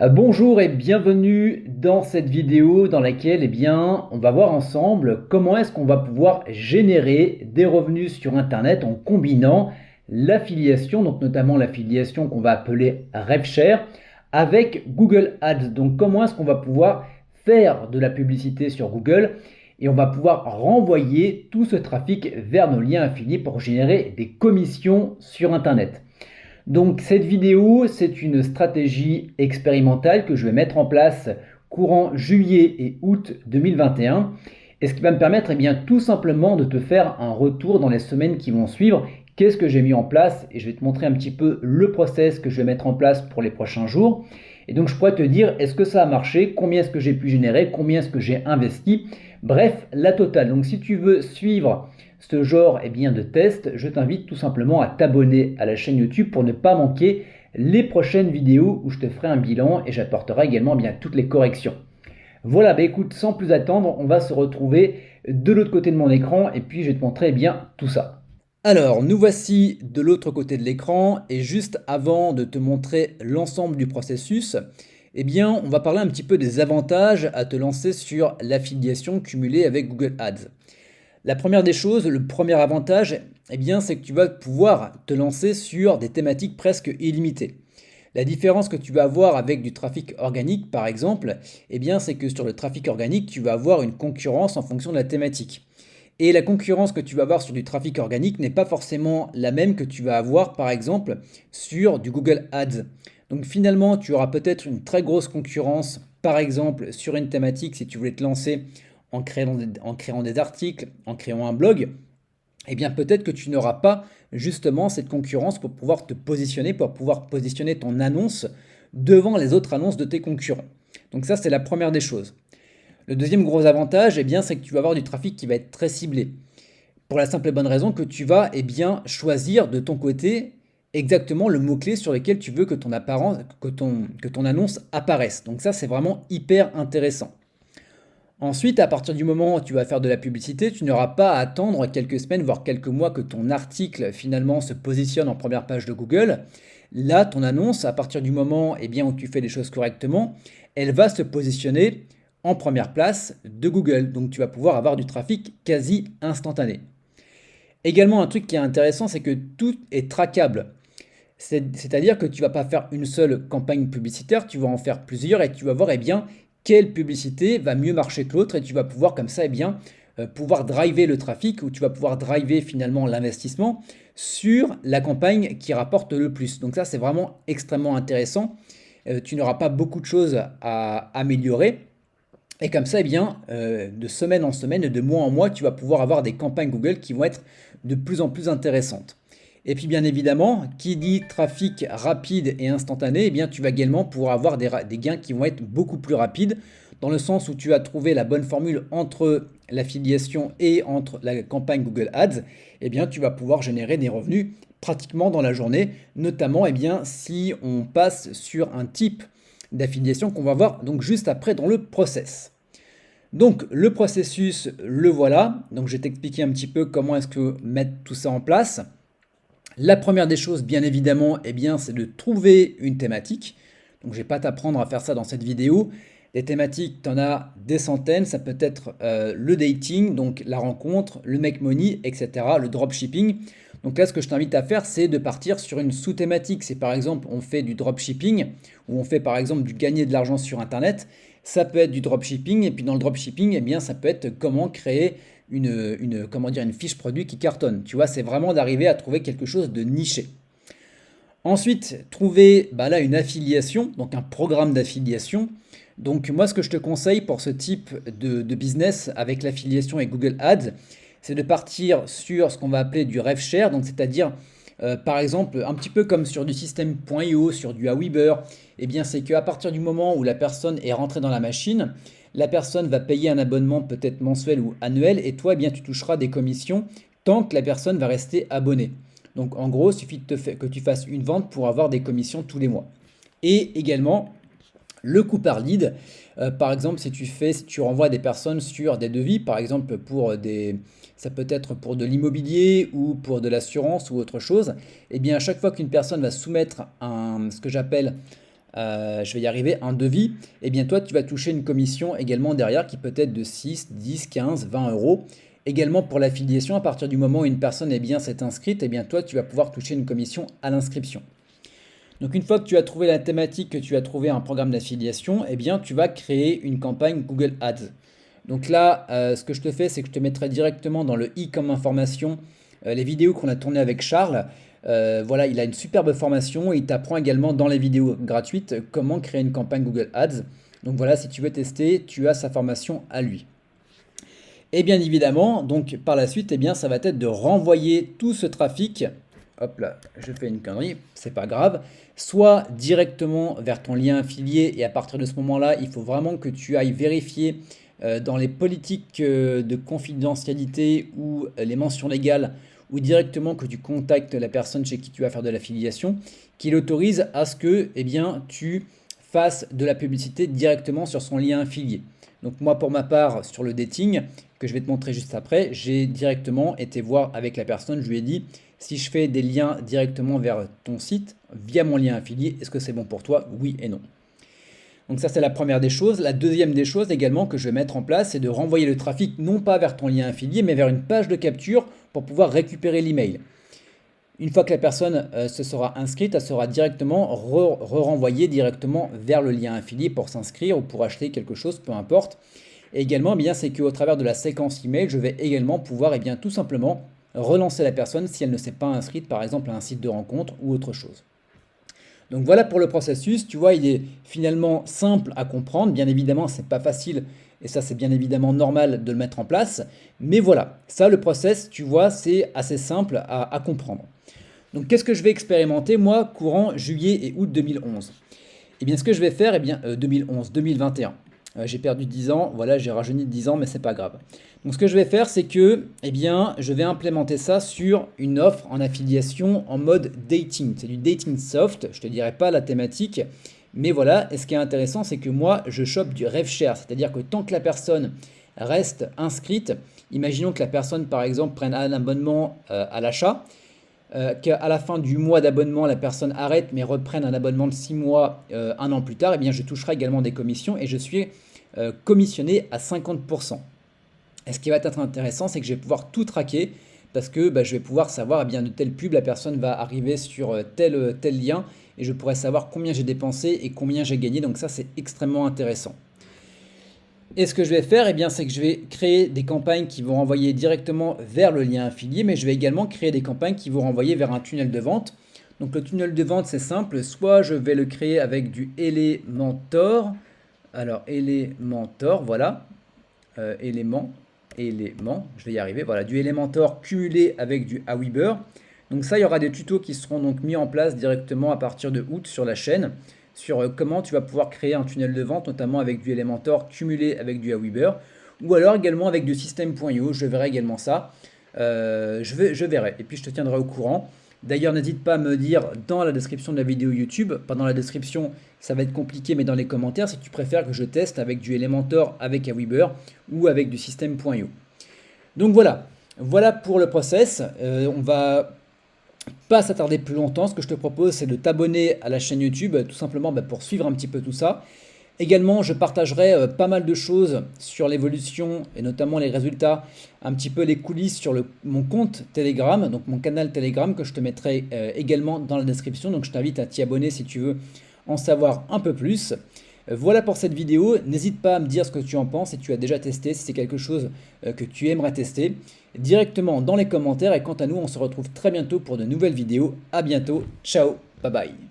Bonjour et bienvenue dans cette vidéo dans laquelle on va voir ensemble comment est-ce qu'on va pouvoir générer des revenus sur Internet en combinant l'affiliation, donc notamment l'affiliation qu'on va appeler RevShare, avec Google Ads. Donc comment est-ce qu'on va pouvoir faire de la publicité sur Google et on va pouvoir renvoyer tout ce trafic vers nos liens affiliés pour générer des commissions sur Internet. Donc cette vidéo, c'est une stratégie expérimentale que je vais mettre en place courant juillet et août 2021 et ce qui va me permettre tout simplement de te faire un retour dans les semaines qui vont suivre. Qu'est-ce que j'ai mis en place et je vais te montrer un petit peu le process que je vais mettre en place pour les prochains jours. Et donc je pourrais te dire est-ce que ça a marché, combien est-ce que j'ai pu générer, combien est-ce que j'ai investi, bref, la totale. Donc si tu veux suivre ce genre de test, je t'invite tout simplement à t'abonner à la chaîne YouTube pour ne pas manquer les prochaines vidéos où je te ferai un bilan et j'apporterai également toutes les corrections. Voilà, écoute, sans plus attendre, on va se retrouver de l'autre côté de mon écran et puis je vais te montrer tout ça. Alors, nous voici de l'autre côté de l'écran et juste avant de te montrer l'ensemble du processus, on va parler un petit peu des avantages à te lancer sur l'affiliation cumulée avec Google Ads. La première des choses, le premier avantage, c'est que tu vas pouvoir te lancer sur des thématiques presque illimitées. La différence que tu vas avoir avec du trafic organique, par exemple, c'est que sur le trafic organique, tu vas avoir une concurrence en fonction de la thématique. Et la concurrence que tu vas avoir sur du trafic organique n'est pas forcément la même que tu vas avoir, par exemple, sur du Google Ads. Donc finalement, tu auras peut-être une très grosse concurrence, par exemple, sur une thématique si tu voulais te lancer en créant des articles, en créant un blog, peut-être que tu n'auras pas justement cette concurrence pour pouvoir te positionner, pour pouvoir positionner ton annonce devant les autres annonces de tes concurrents. Donc ça, c'est la première des choses. Le deuxième gros avantage, c'est que tu vas avoir du trafic qui va être très ciblé. Pour la simple et bonne raison que tu vas choisir de ton côté exactement le mot-clé sur lequel tu veux que ton annonce apparaisse. Donc ça, c'est vraiment hyper intéressant. Ensuite, à partir du moment où tu vas faire de la publicité, tu n'auras pas à attendre quelques semaines, voire quelques mois que ton article finalement se positionne en première page de Google. Là, ton annonce, à partir du moment où tu fais les choses correctement, elle va se positionner en première place de Google. Donc tu vas pouvoir avoir du trafic quasi instantané. Également, un truc qui est intéressant, c'est que tout est traquable. C'est-à-dire que tu vas pas faire une seule campagne publicitaire, tu vas en faire plusieurs et tu vas voir quelle publicité va mieux marcher que l'autre et tu vas pouvoir comme ça pouvoir driver le trafic ou tu vas pouvoir driver finalement l'investissement sur la campagne qui rapporte le plus. Donc ça c'est vraiment extrêmement intéressant. Tu n'auras pas beaucoup de choses à améliorer. Et comme ça, de semaine en semaine, de mois en mois, tu vas pouvoir avoir des campagnes Google qui vont être de plus en plus intéressantes. Et puis bien évidemment, qui dit trafic rapide et instantané, tu vas également pouvoir avoir des gains qui vont être beaucoup plus rapides, dans le sens où tu vas trouver la bonne formule entre l'affiliation et entre la campagne Google Ads, tu vas pouvoir générer des revenus pratiquement dans la journée, notamment si on passe sur un type d'affiliation qu'on va voir donc juste après dans le process. Donc le processus, le voilà. Donc je vais t'expliquer un petit peu comment est-ce que mettre tout ça en place. La première des choses, bien évidemment, c'est de trouver une thématique. Donc je ne vais pas t'apprendre à faire ça dans cette vidéo. Des thématiques, tu en as des centaines. Ça peut être le dating, donc la rencontre, le make money, etc., le dropshipping. Donc là, ce que je t'invite à faire, c'est de partir sur une sous-thématique. C'est par exemple, on fait du dropshipping ou on fait par exemple du gagner de l'argent sur Internet. Ça peut être du dropshipping et puis dans le dropshipping, ça peut être comment créer une fiche produit qui cartonne. Tu vois, c'est vraiment d'arriver à trouver quelque chose de niché. Ensuite, trouver là une affiliation, donc un programme d'affiliation. Donc moi, ce que je te conseille pour ce type de business avec l'affiliation et Google Ads, c'est de partir sur ce qu'on va appeler du rev share, donc c'est-à-dire par exemple un petit peu comme sur du système.io, sur du Aweber, c'est qu'à partir du moment où la personne est rentrée dans la machine, la personne va payer un abonnement peut-être mensuel ou annuel et toi tu toucheras des commissions tant que la personne va rester abonnée. Donc en gros, il suffit que tu fasses une vente pour avoir des commissions tous les mois. Et également, le coût par lead, par exemple, si tu renvoies des personnes sur des devis, par exemple ça peut être pour de l'immobilier ou pour de l'assurance ou autre chose, à chaque fois qu'une personne va soumettre ce que j'appelle je vais y arriver, un devis, et bien toi, tu vas toucher une commission également derrière qui peut être de 6, 10, 15, 20 euros. Également pour l'affiliation, à partir du moment où une personne s'est inscrite, et bien toi, tu vas pouvoir toucher une commission à l'inscription. Donc une fois que tu as trouvé la thématique, que tu as trouvé un programme d'affiliation, eh bien tu vas créer une campagne Google Ads. Donc là, ce que je te fais, c'est que je te mettrai directement dans le i comme information les vidéos qu'on a tournées avec Charles. Voilà, il a une superbe formation et il t'apprend également dans les vidéos gratuites comment créer une campagne Google Ads. Donc voilà, si tu veux tester, tu as sa formation à lui. Et bien évidemment, donc par la suite, eh bien, ça va être de renvoyer tout ce trafic. Hop là, je fais une connerie, c'est pas grave. Soit directement vers ton lien affilié, et à partir de ce moment-là, il faut vraiment que tu ailles vérifier dans les politiques de confidentialité ou les mentions légales, ou directement que tu contactes la personne chez qui tu vas faire de l'affiliation, qu'il autorise à ce que eh bien, tu fasses de la publicité directement sur son lien affilié. Donc moi pour ma part sur le dating, que je vais te montrer juste après, j'ai directement été voir avec la personne, je lui ai dit si je fais des liens directement vers ton site via mon lien affilié, est-ce que c'est bon pour toi? Oui et non. Donc ça c'est la première des choses. La deuxième des choses également que je vais mettre en place, c'est de renvoyer le trafic non pas vers ton lien affilié, mais vers une page de capture pour pouvoir récupérer l'email. Une fois que la personne se sera inscrite, elle sera directement renvoyée directement vers le lien affilié pour s'inscrire ou pour acheter quelque chose, peu importe. Et également, eh bien, c'est qu'au travers de la séquence email, je vais également pouvoir tout simplement relancer la personne si elle ne s'est pas inscrite, par exemple, à un site de rencontre ou autre chose. Donc voilà pour le processus, tu vois, il est finalement simple à comprendre. Bien évidemment, c'est pas facile et ça c'est bien évidemment normal de le mettre en place. Mais voilà, ça le process, tu vois, c'est assez simple à comprendre. Donc qu'est-ce que je vais expérimenter moi courant juillet et août 2011? Eh bien ce que je vais faire, 2021. J'ai perdu 10 ans, voilà, j'ai rajeuni de 10 ans, mais c'est pas grave. Donc ce que je vais faire, c'est que je vais implémenter ça sur une offre en affiliation en mode dating. C'est du dating soft, je te dirai pas la thématique, mais voilà, et ce qui est intéressant, c'est que moi, je chope du rev share, c'est-à-dire que tant que la personne reste inscrite, imaginons que la personne, par exemple, prenne un abonnement à l'achat, qu'à la fin du mois d'abonnement, la personne arrête mais reprenne un abonnement de 6 mois un an plus tard, eh bien je toucherai également des commissions et je suis commissionné à 50%. Et ce qui va être intéressant, c'est que je vais pouvoir tout traquer parce que je vais pouvoir savoir eh bien, de telle pub, la personne va arriver sur tel lien et je pourrai savoir combien j'ai dépensé et combien j'ai gagné. Donc ça, c'est extrêmement intéressant. Et ce que je vais faire, c'est que je vais créer des campagnes qui vont renvoyer directement vers le lien affilié, mais je vais également créer des campagnes qui vont renvoyer vers un tunnel de vente. Donc le tunnel de vente, c'est simple, soit je vais le créer avec du Elementor. Alors Elementor, voilà, élément, je vais y arriver, voilà, du Elementor cumulé avec du Aweber. Donc ça, il y aura des tutos qui seront donc mis en place directement à partir de août sur la chaîne, sur comment tu vas pouvoir créer un tunnel de vente, notamment avec du Elementor cumulé avec du Aweber, ou alors également avec du System.io, je verrai également ça, je verrai, et puis je te tiendrai au courant. D'ailleurs, n'hésite pas à me dire dans la description de la vidéo YouTube, pas dans la description, ça va être compliqué, mais dans les commentaires, si tu préfères que je teste avec du Elementor, avec Aweber, ou avec du System.io. Donc voilà pour le process, on va pas s'attarder plus longtemps. Ce que je te propose, c'est de t'abonner à la chaîne YouTube, tout simplement pour suivre un petit peu tout ça. Également, je partagerai pas mal de choses sur l'évolution et notamment les résultats, un petit peu les coulisses sur mon compte Telegram, donc mon canal Telegram que je te mettrai également dans la description. Donc je t'invite à t'y abonner si tu veux en savoir un peu plus. Voilà pour cette vidéo, n'hésite pas à me dire ce que tu en penses, si tu as déjà testé, si c'est quelque chose que tu aimerais tester, directement dans les commentaires. Et quant à nous, on se retrouve très bientôt pour de nouvelles vidéos. À bientôt, ciao, bye bye.